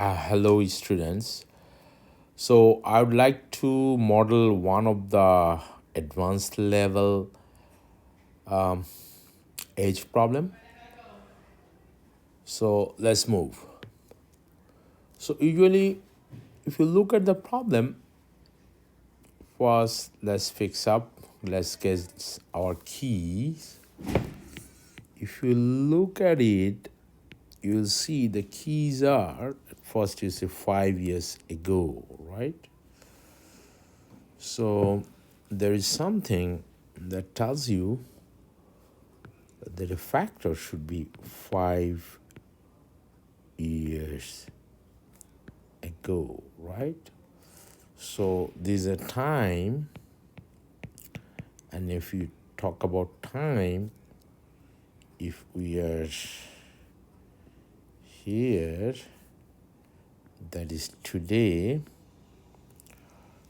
Hello, students. So, I would like to model one of the advanced level age problem. So, let's move. So, usually, if you look at the problem, first let's fix up, let's get our keys. If you look at it, you'll see the keys are first you say 5 years ago, right? So, there is something that tells you that a factor should be 5 years ago, right? So there's a time, and if you talk about time, if we are here, that is today,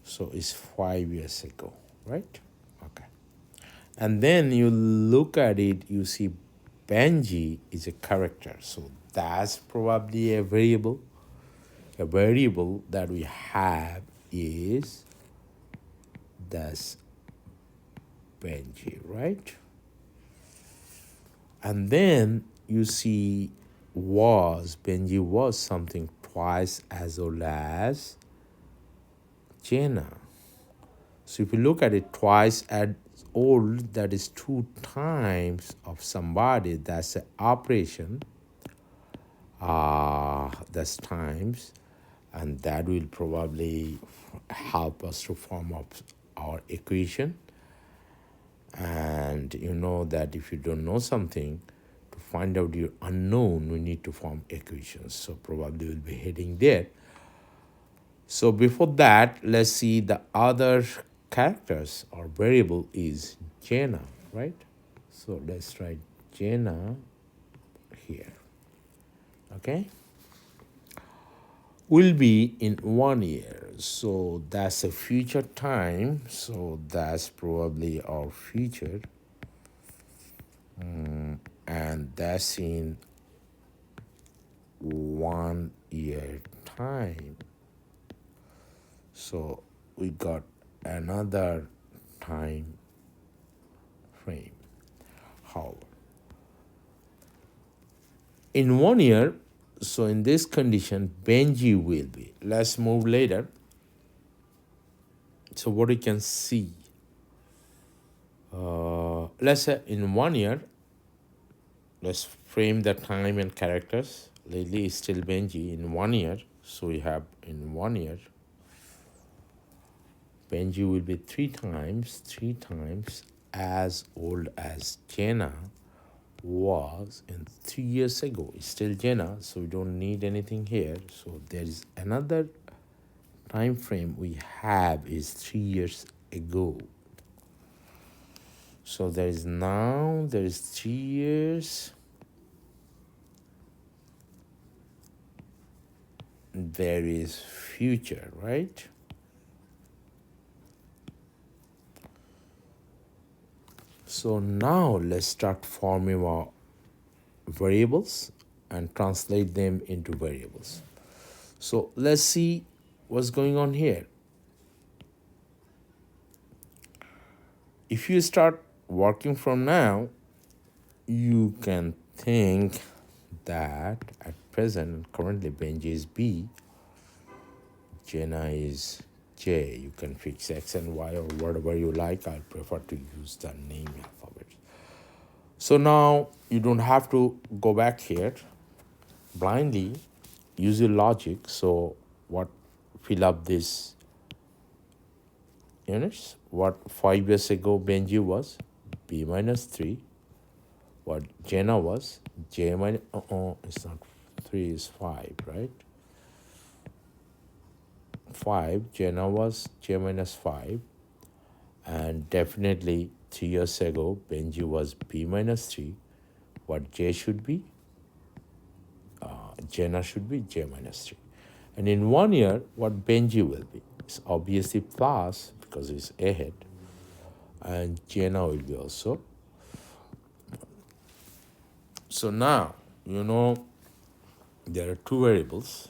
so it's 5 years ago, right? Okay. And then you look at it, you see Benji is a character, so that's probably a variable. A variable that we have is that's Benji, right? And then you see Benji was something twice as old as Jenna. So if you look at it twice as old, that is 2 times of somebody, that's an operation, that's times, and that will probably help us to form up our equation. And you know that if you don't know something, to find out your unknown, we need to form equations. So probably we'll be heading there. So before that, let's see the other characters or variable is Jenna, right? So let's write Jenna here. Okay? Will be in 1 year. So that's a future time. So that's probably our future. And that's in 1 year time. So we got another time frame. However, in 1 year, so in this condition, Benji will be. Let's move later. So what you can see, let's say in 1 year, let's frame the time and characters. Lately is still Benji in 1 year. So we have in 1 year, Benji will be three times as old as Jenna was in 3 years ago. It's still Jenna, so we don't need anything here. So there is another time frame we have is 3 years ago. So there is 3 years. There is future, right? So now let's start forming our variables and translate them into variables. So let's see what's going on here. If you start working from now, you can think that at present, currently Benji is B, Jenna is J. You can fix X and Y or whatever you like. I prefer to use the name alphabet. So now you don't have to go back here blindly. Use your logic. So what, fill up this units. What 5 years ago Benji was B minus 3. What Jenna was J minus, it's not 3, is 5, right? 5, Jenna was J minus 5. And definitely 3 years ago, Benji was B minus 3. What J should be? Jenna should be J minus 3. And in 1 year, what Benji will be? It's obviously plus because it's ahead. And Jenna will be also. So now, you know, there are two variables.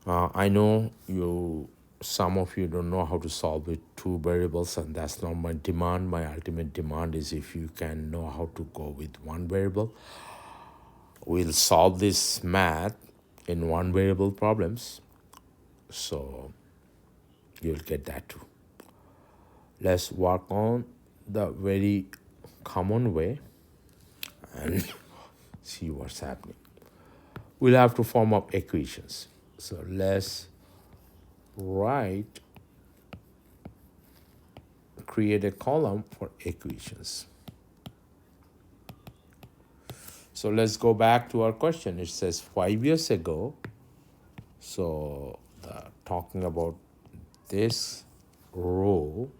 I know some of you don't know how to solve with two variables, and that's not my demand. My ultimate demand is if you can know how to go with one variable. We'll solve this math in one variable problems, so you'll get that too. Let's work on the very common way and see what's happening. We'll have to form up equations. So let's write, create a column for equations. So let's go back to our question. It says 5 years ago. So talking about this row,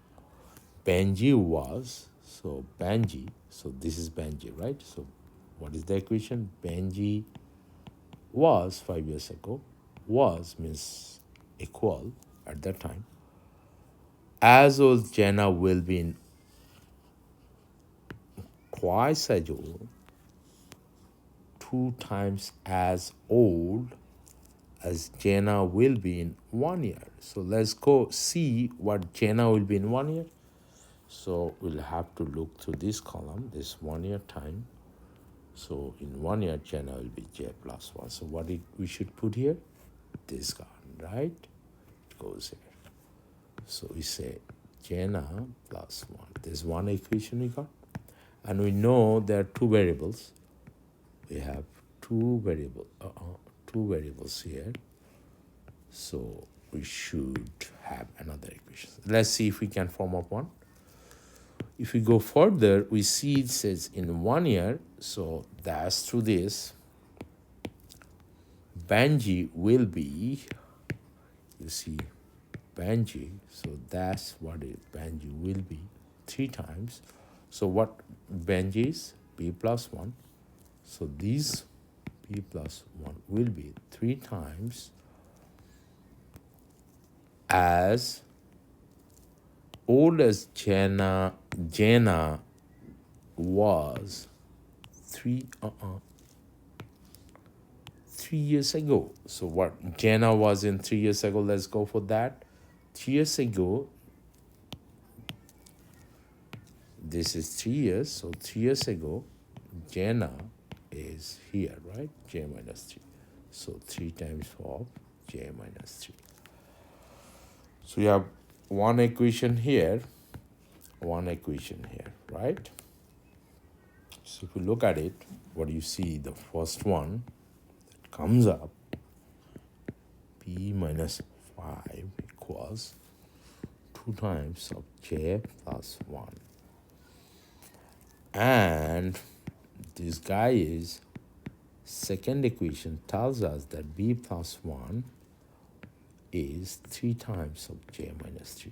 Benji was, so Benji, so this is Benji, right? So what is the equation? Benji was 5 years ago. Was means equal at that time. As old Jenna will be in twice as old, 2 times as old as Jenna will be in 1 year. So let's go see what Jenna will be in 1 year. So we'll have to look through this column, this 1 year time. So in 1 year, Jenna will be j plus 1. So what we should put here? This guy, right? It goes here. So we say Jenna plus 1. There's one equation we got. And we know there are two variables. We have two variables here. So we should have another equation. Let's see if we can form up one. If we go further, we see it says in 1 year, so that's through this. Benji will be, you see, Benji, so that's what Benji will be 3 times. So what Benji is? B plus 1. So these B plus 1 will be 3 times as old as Jenna was 3 years ago. So what Jenna was in 3 years ago, let's go for that. 3 years ago, this is 3 years, so 3 years ago, Jenna is here, right? J minus 3. So 3 times of j minus 3. So you have one equation here, right? So if you look at it, what do you see? The first one that comes up, b minus 5 equals 2 times of j plus 1. And this guy is, second equation tells us that b plus 1 is 3 times of j minus 3.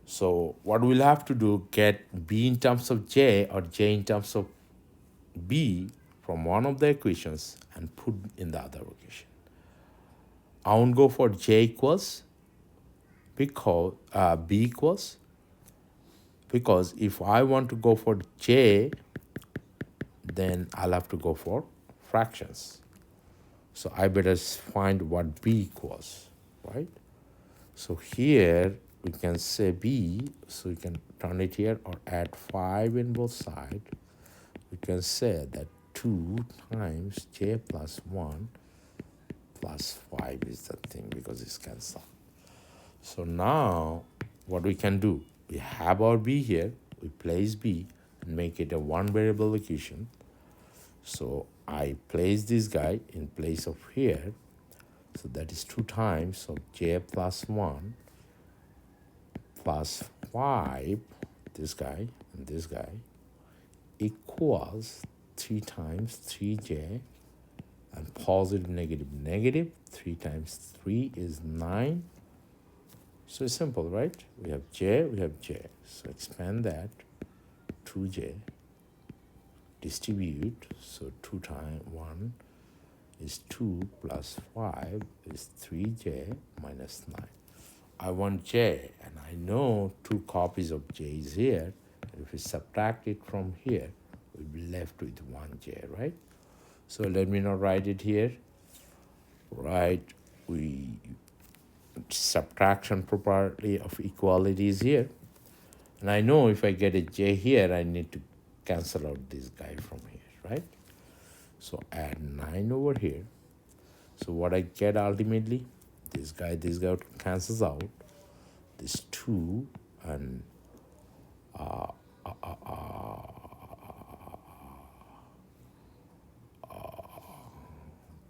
So what we'll have to do, get b in terms of j or j in terms of b from one of the equations and put in the other equation. I won't go for j equals because b equals, because if I want to go for j, then I'll have to go for fractions. So I better find what b equals, right? So here we can say b, so we can turn it here or add 5 in both sides. We can say that 2 times j plus 1 plus 5 is the thing because it's cancelled. So now what we can do, we have our b here, we place b and make it a one variable equation. So I place this guy in place of here. So that is 2 times of j plus 1 plus 5, this guy and this guy, equals 3 times 3j and positive, negative, negative. 3 times 3 is 9. So it's simple, right? We have j, we have j. So expand that, 2j, distribute. So 2 times 1 is 2 plus 5 is 3j minus 9. I want j, and I know 2 copies of j is here. And if we subtract it from here, we'll be left with 1j, right? So let me now write it here. right? We subtraction property of equality is here. And I know if I get a j here, I need to cancel out this guy from here, right? So add 9 over here. So what I get ultimately, this guy cancels out. This 2 and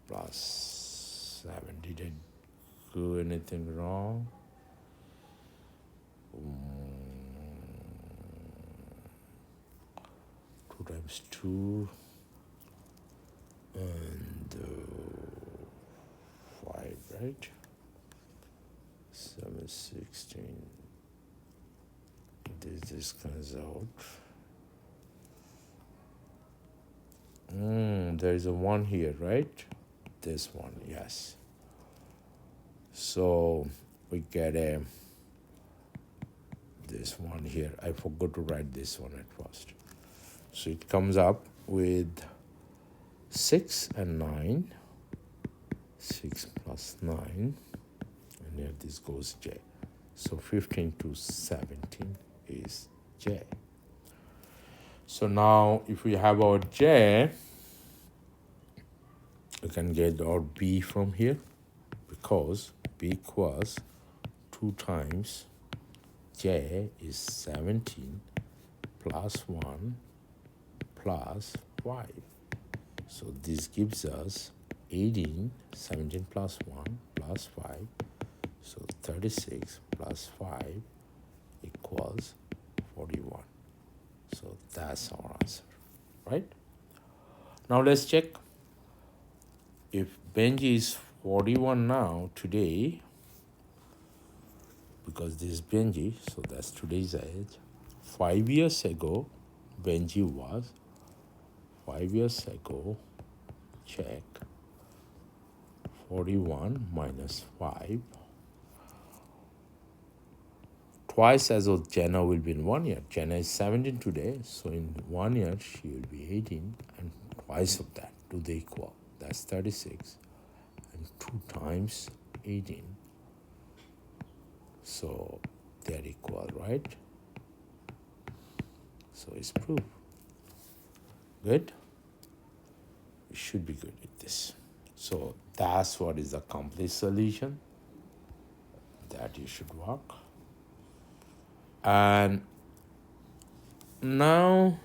plus 7. Did I do anything wrong? 2 times 2 and 5, right? 7, 16. This comes out. There is a 1 here, right? This one, yes. So we get this one here. I forgot to write this one at first. So it comes up with 6 and 9. 6 plus 9. And here this goes j. So 15 to 17 is j. So now if we have our j, we can get our b from here, because b equals 2 times j is 17 plus 1 plus 5. So this gives us 18, 17 plus 1 plus 5. So 36 plus 5 equals 41. So that's our answer, right? Now let's check. If Benji is 41 now, today, because this is Benji, so that's today's age. 5 years ago, Benji was, 5 years ago, check, 41 minus 5. Twice as old Jenna will be in 1 year. Jenna is 17 today, so in 1 year she will be 18, and twice of that, do they equal? That's 36, and 2 times 18. So they're equal, right? So it's proved. Good? We should be good with this. So that's what is the complete solution that you should work. And now